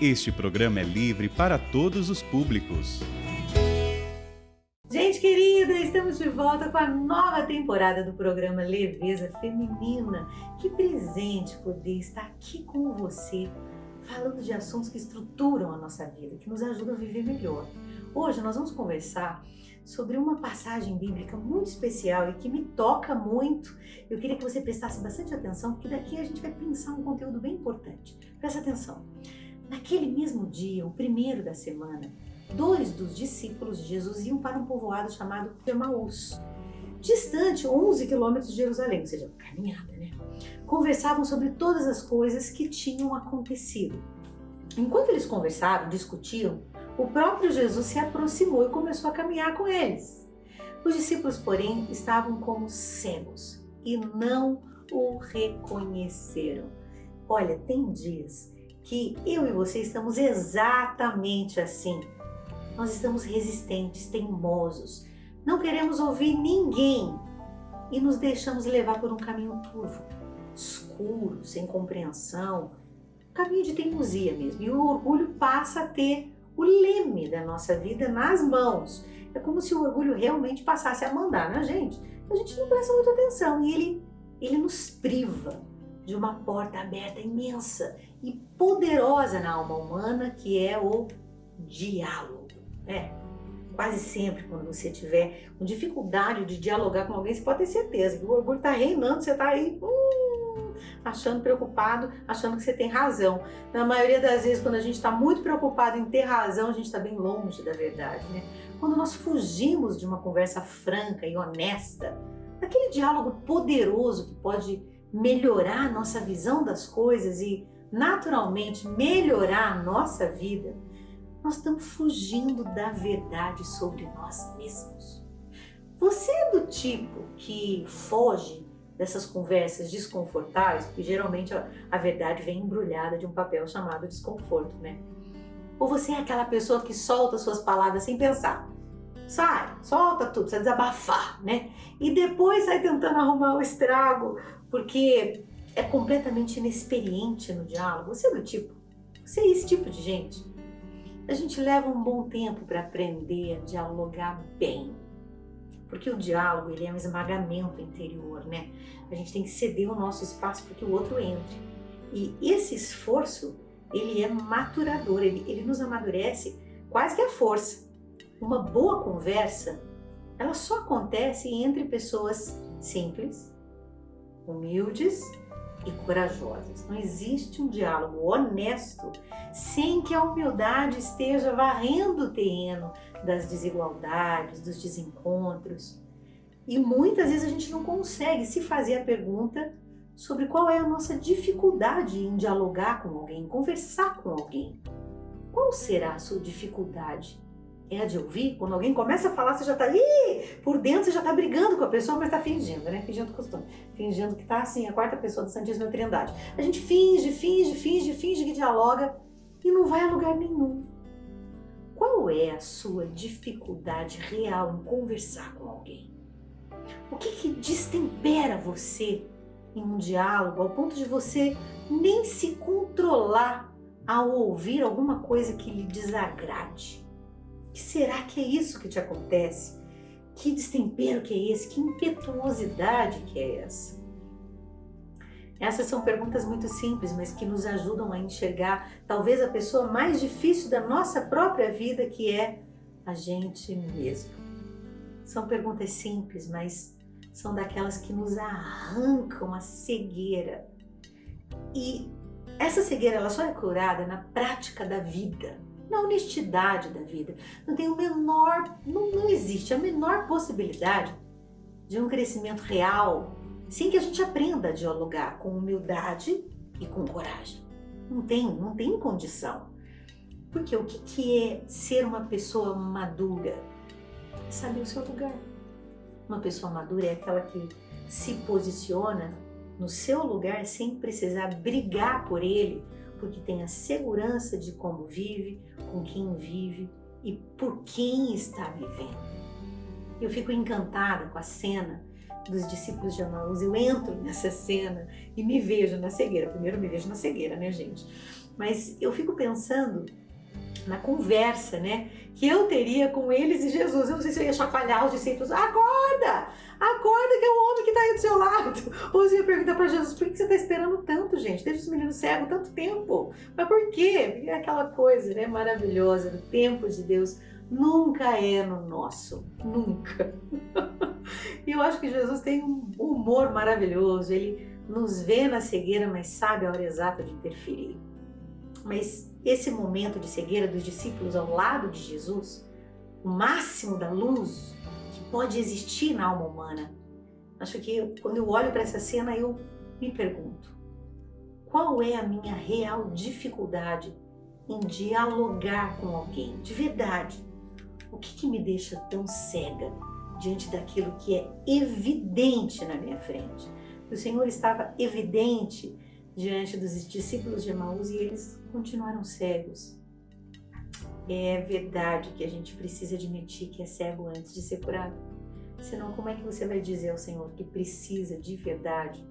Este programa é livre para todos os públicos. Gente querida, estamos de volta com a nova temporada do programa Leveza Feminina. Que presente poder estar aqui com você, falando de assuntos que estruturam a nossa vida, que nos ajudam a viver melhor. Hoje nós vamos conversar sobre uma passagem bíblica muito especial e que me toca muito. Eu queria que você prestasse bastante atenção, porque daqui a gente vai pensar um conteúdo bem importante. Presta atenção. Naquele mesmo dia, o primeiro da semana, 2 dos discípulos de Jesus iam para um povoado chamado Emaús, distante 11 quilômetros de Jerusalém, ou seja, caminhada, né? Conversavam sobre todas as coisas que tinham acontecido. Enquanto eles conversavam, discutiam, o próprio Jesus se aproximou e começou a caminhar com eles. Os discípulos, porém, estavam como cegos e não o reconheceram. Olha, tem dias que eu e você estamos exatamente assim. Nós estamos resistentes, teimosos, não queremos ouvir ninguém e nos deixamos levar por um caminho turvo, escuro, sem compreensão, um caminho de teimosia mesmo. E o orgulho passa a ter o leme da nossa vida nas mãos. É como se o orgulho realmente passasse a mandar na gente. A gente não presta muita atenção e ele nos priva de uma porta aberta imensa e poderosa na alma humana, que é o diálogo. Quase sempre quando você tiver com dificuldade de dialogar com alguém, você pode ter certeza que o orgulho está reinando, você está aí achando preocupado, achando que você tem razão. Na maioria das vezes, quando a gente está muito preocupado em ter razão, a gente está bem longe da verdade, né? Quando nós fugimos de uma conversa franca e honesta, daquele diálogo poderoso que pode melhorar a nossa visão das coisas e, naturalmente, melhorar a nossa vida, nós estamos fugindo da verdade sobre nós mesmos. Você é do tipo que foge dessas conversas desconfortáveis, porque geralmente a verdade vem embrulhada de um papel chamado desconforto, né? Ou você é aquela pessoa que solta suas palavras sem pensar? Sai, solta tudo, precisa desabafar, né? E depois sai tentando arrumar o estrago, porque é completamente inexperiente no diálogo. Você é do tipo? Você é esse tipo de gente? A gente leva um bom tempo para aprender a dialogar bem, porque o diálogo ele é um esmagamento interior, né? A gente tem que ceder o nosso espaço para que o outro entre. E esse esforço, ele é maturador, ele nos amadurece quase que à força. Uma boa conversa, ela só acontece entre pessoas simples, humildes e corajosas. Não existe um diálogo honesto sem que a humildade esteja varrendo o terreno das desigualdades, dos desencontros. E muitas vezes a gente não consegue se fazer a pergunta sobre qual é a nossa dificuldade em dialogar com alguém, em conversar com alguém. Qual será a sua dificuldade? É a de ouvir? Quando alguém começa a falar, você já está ali, por dentro você já está brigando com a pessoa, mas está fingindo, né? Fingindo costume. Fingindo que está assim, a quarta pessoa da Santíssima Trindade. A gente finge que dialoga e não vai a lugar nenhum. Qual é a sua dificuldade real em conversar com alguém? O que destempera você em um diálogo ao ponto de você nem se controlar ao ouvir alguma coisa que lhe desagrade? O que será que é isso que te acontece? Que destempero que é esse? Que impetuosidade que é essa? Essas são perguntas muito simples, mas que nos ajudam a enxergar talvez a pessoa mais difícil da nossa própria vida, que é a gente mesmo. São perguntas simples, mas são daquelas que nos arrancam a cegueira. E essa cegueira ela só é curada na prática da vida, na honestidade da vida. Não existe a menor possibilidade de um crescimento real sem que a gente aprenda a dialogar com humildade e com coragem. Não tem condição. Porque o que é ser uma pessoa madura? É saber o seu lugar. Uma pessoa madura é aquela que se posiciona no seu lugar sem precisar brigar por ele, porque tem a segurança de como vive, com quem vive e por quem está vivendo. Eu fico encantada com a cena dos discípulos de Emaús, eu entro nessa cena e me vejo na cegueira. Primeiro eu me vejo na cegueira, né, gente? Mas eu fico pensando na conversa, né, que eu teria com eles e Jesus. Eu não sei se eu ia chacoalhar os discípulos, acorda que é o homem que está aí do seu lado. Ou se eu ia perguntar para Jesus, por que você está esperando tanto, gente? Deixa os meninos cegos tanto tempo. Mas por quê? É aquela coisa, né, maravilhosa do tempo de Deus. Nunca é no nosso, nunca. E eu acho que Jesus tem um humor maravilhoso, ele nos vê na cegueira, mas sabe a hora exata de interferir. Mas esse momento de cegueira dos discípulos ao lado de Jesus, o máximo da luz que pode existir na alma humana, acho que quando eu olho para essa cena eu me pergunto, qual é a minha real dificuldade em dialogar com alguém, de verdade? O que me deixa tão cega diante daquilo que é evidente na minha frente? O Senhor estava evidente diante dos discípulos de Emaús e eles continuaram cegos. É verdade que a gente precisa admitir que é cego antes de ser curado. Senão, como é que você vai dizer ao Senhor que precisa de verdade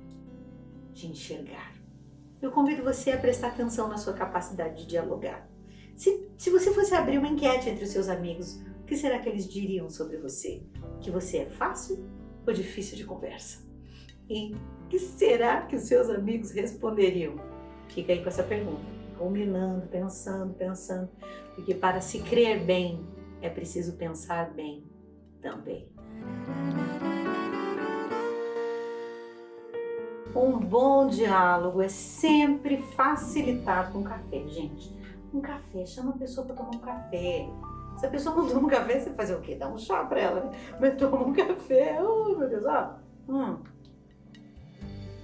de enxergar? Eu convido você a prestar atenção na sua capacidade de dialogar. Se você fosse abrir uma enquete entre os seus amigos, o que será que eles diriam sobre você? Que você é fácil ou difícil de conversa? E o que será que os seus amigos responderiam? Fica aí com essa pergunta, ruminando, pensando, porque para se crer bem, é preciso pensar bem também. Um bom diálogo é sempre facilitado com café, gente. Um café, chama a pessoa para tomar um café. Se a pessoa não toma um café, você fazer o quê? Dá um chá para ela, né? Mas toma um café, oh meu Deus, ó.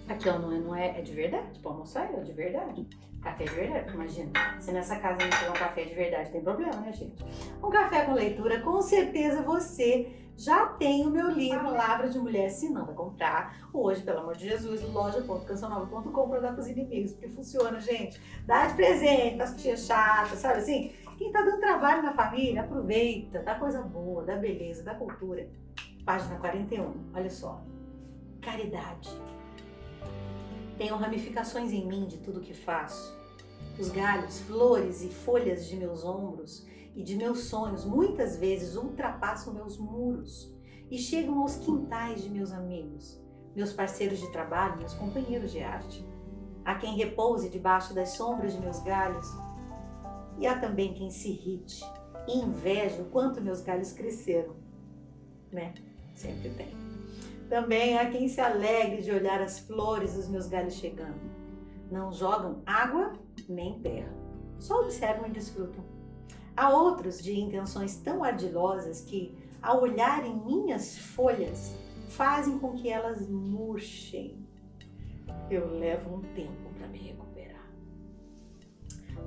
Aqui, ó, não é de verdade, pra almoçar é de verdade. Café de verdade, imagina. Se nessa casa não tiver um café de verdade, tem problema, né, gente? Um café com leitura, com certeza você já tem o meu livro, Palavra de Mulher. Se não, vai comprar hoje, pelo amor de Jesus, loja.cancionova.com para dar pros inimigos, porque funciona, gente. Dá de presente pras tias chatas, sabe assim? Quem tá dando trabalho na família, aproveita, dá coisa boa, dá beleza, dá cultura. Página 41, olha só. Caridade. Tenho ramificações em mim de tudo que faço. Os galhos, flores e folhas de meus ombros e de meus sonhos muitas vezes ultrapassam meus muros e chegam aos quintais de meus amigos, meus parceiros de trabalho, meus companheiros de arte. Há quem repouse debaixo das sombras de meus galhos e há também quem se irrite e inveje o quanto meus galhos cresceram, né? Sempre tem. Também há quem se alegre de olhar as flores dos meus galhos chegando. Não jogam água nem terra, só observam e desfrutam. Há outros de intenções tão ardilosas que, ao olharem minhas folhas, fazem com que elas murchem. Eu levo um tempo para me recuperar.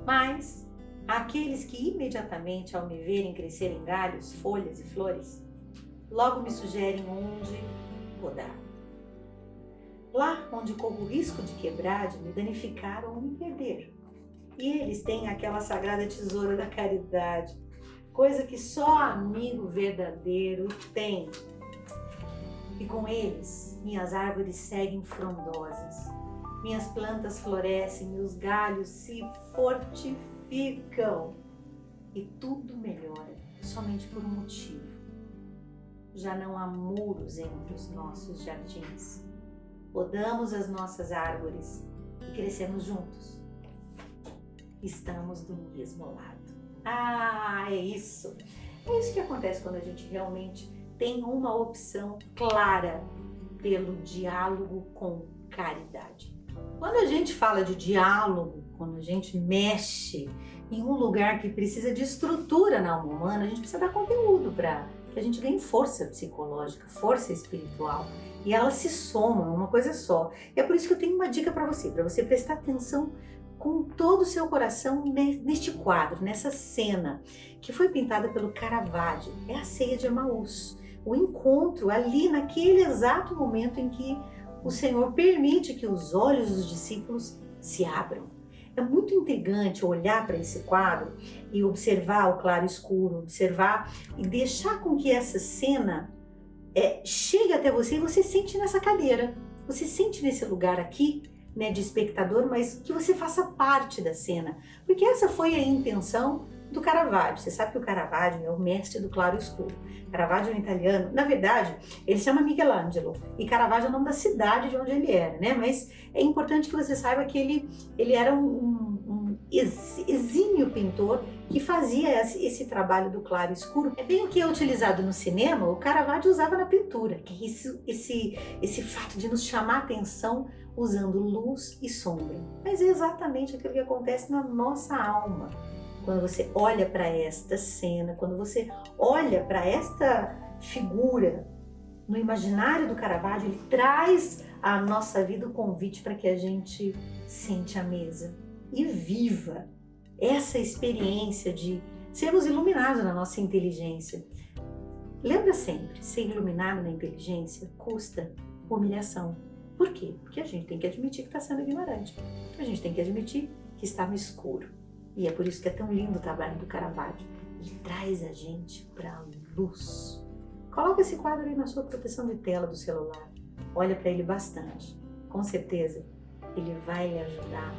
Mas há aqueles que imediatamente, ao me verem crescer em galhos, folhas e flores, logo me sugerem onde podar. Lá onde corro o risco de quebrar, de me danificar ou me perder. E eles têm aquela sagrada tesoura da caridade, coisa que só amigo verdadeiro tem. E com eles, minhas árvores seguem frondosas, minhas plantas florescem, meus galhos se fortificam e tudo melhora somente por um motivo. Já não há muros entre os nossos jardins. Podamos as nossas árvores e crescemos juntos. Estamos do mesmo lado. Ah, é isso! É isso que acontece quando a gente realmente tem uma opção clara pelo diálogo com caridade. Quando a gente fala de diálogo, quando a gente mexe em um lugar que precisa de estrutura na alma humana, a gente precisa dar conteúdo para que a gente ganhe força psicológica, força espiritual. E elas se somam, é uma coisa só. E é por isso que eu tenho uma dica para você prestar atenção com todo o seu coração neste quadro, nessa cena, que foi pintada pelo Caravaggio. É a ceia de Emaús. O encontro ali, naquele exato momento em que o Senhor permite que os olhos dos discípulos se abram. É muito intrigante olhar para esse quadro e observar o claro e escuro, observar e deixar com que essa cena chega até você e você sente nessa cadeira. Você sente nesse lugar aqui, né, de espectador, mas que você faça parte da cena. Porque essa foi a intenção do Caravaggio. Você sabe que o Caravaggio é o mestre do claro e escuro. Caravaggio é um italiano. Na verdade, ele se chama Michelangelo. E Caravaggio é o nome da cidade de onde ele era, né? Mas é importante que você saiba que ele era um exímio pintor que fazia esse trabalho do claro e escuro. É bem o que é utilizado no cinema, o Caravaggio usava na pintura, que é esse fato de nos chamar a atenção usando luz e sombra. Mas é exatamente aquilo que acontece na nossa alma. Quando você olha para esta cena, quando você olha para esta figura no imaginário do Caravaggio, ele traz à nossa vida o convite para que a gente sente a mesa e viva essa experiência de sermos iluminados na nossa inteligência. Lembra sempre, ser iluminado na inteligência custa humilhação. Por quê? Porque a gente tem que admitir que está sendo ignorante. A gente tem que admitir que está no escuro. E é por isso que é tão lindo o trabalho do Caravaggio. Ele traz a gente para a luz. Coloca esse quadro aí na sua proteção de tela do celular. Olha para ele bastante. Com certeza, ele vai lhe ajudar